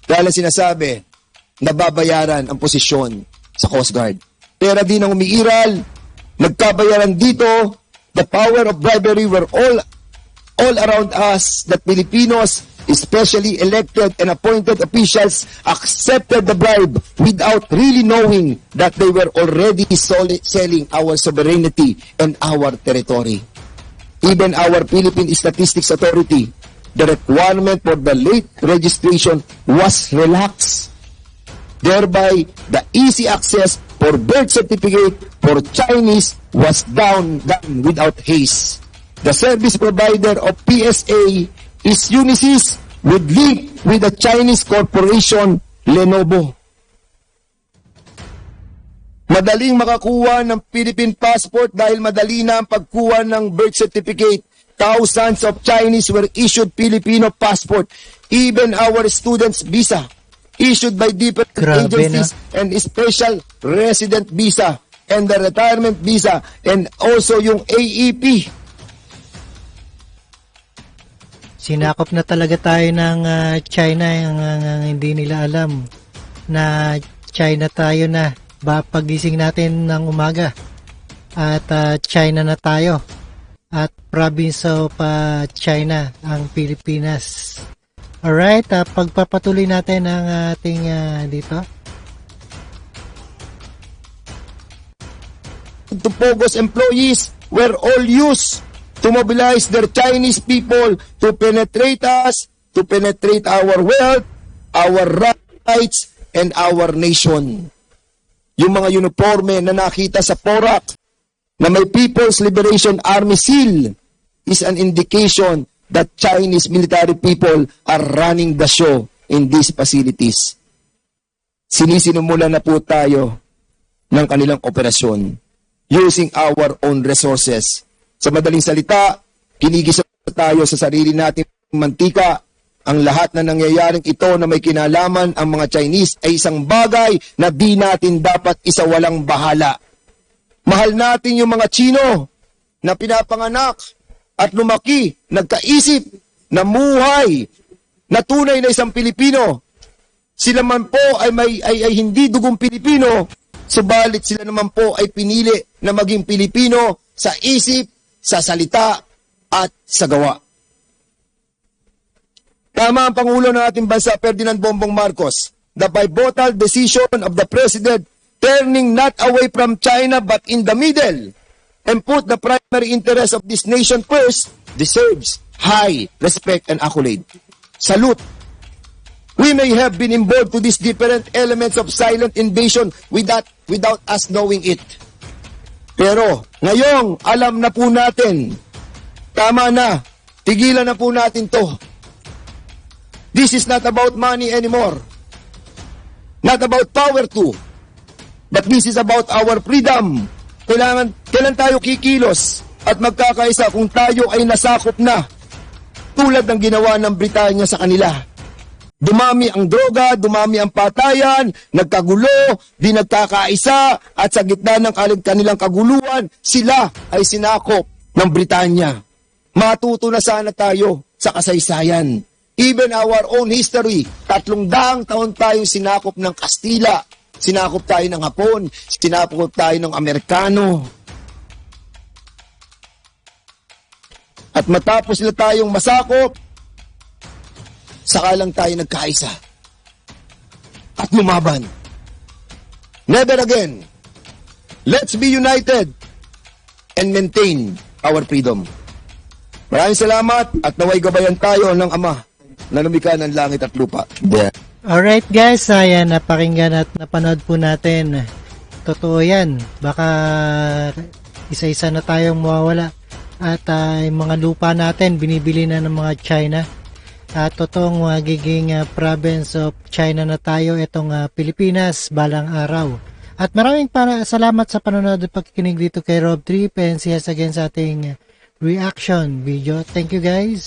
Dahil sinasabi, nababayaran ang posisyon sa Coast Guard. Pera din ang umiiral, nagkabayaran dito, the power of bribery were all around us, that Filipinos, especially elected and appointed officials, accepted the bribe without really knowing that they were already selling our sovereignty and our territory. Even our Philippine Statistics Authority, the requirement for the late registration was relaxed. Thereby, the easy access for birth certificate for Chinese was done without haste. The service provider of PSA is Unisys, with link with the Chinese corporation Lenovo. Madaling makakuha ng Philippine passport dahil madali na ang pagkuha ng birth certificate. Thousands of Chinese were issued Filipino passport. Even our students' visa, issued by different agencies, and special resident visa, and the retirement visa, and also yung AEP. Sinakop na talaga tayo ng China, yung hindi nila alam na China tayo na. Pagising natin ng umaga at China na tayo at province of China ang Pilipinas. Alright, pagpapatuloy natin ang ating dito. To Pogo's employees were all used to mobilize their Chinese people to penetrate us, to penetrate our wealth, our rights, and our nation. Yung mga uniforme na nakita sa PORAC na may People's Liberation Army seal is an indication that Chinese military people are running the show in these facilities. Sinisimulan na po tayo ng kanilang operasyon using our own resources. Sa madaling salita, kinigisa tayo sa sarili nating mantika. Ang lahat na nangyayaring ito na may kinalaman ang mga Chinese ay isang bagay na di natin dapat isawalang bahala. Mahal natin yung mga Chino na pinapanganak at lumaki, nagkaisip, namuhay, na tunay na isang Pilipino. Sila man po ay hindi dugong Pilipino, subalit sila naman po ay pinili na maging Pilipino sa isip, sa salita, at sa gawa. Tama ang Pangulo ng ating bansa, Ferdinand Bongbong Marcos. The pivotal decision of the President turning not away from China but in the middle and put the primary interest of this nation first deserves high respect and accolade. Salute. We may have been involved to these different elements of silent invasion without us knowing it. Pero ngayong alam na po natin, tama na, tigilan na po natin to. This is not about money anymore. Not about power too. But this is about our freedom. Kailan tayo kikilos at magkakaisa kung tayo ay nasakop na tulad ng ginawa ng Britanya sa kanila. Dumami ang droga, dumami ang patayan, nagkagulo, di nagkakaisa, at sa gitna ng kanilang kaguluhan, sila ay sinakop ng Britanya. Matuto na sana tayo sa kasaysayan. Even our own history, 300 taon tayong sinakop ng Kastila, sinakop tayo ng Hapon, sinakop tayo ng Amerikano. At matapos na tayong masakop, saka lang tayo nagkaisa at lumaban. Never again. Let's be united and maintain our freedom. Maraming salamat at naway gabayan tayo ng Ama na lumikha ng langit at lupa. Alright guys, ayan, napakinggan at napanood po natin. Totoo yan. Baka isa-isa na tayong mawawala. At yung mga lupa natin, binibili na ng mga China. At totoong magiging province of China na tayo, itong Pilipinas, balang araw. At maraming salamat sa panonood at pagkikinig dito kay Rob Trip, and see us again sa ating reaction video. Thank you guys.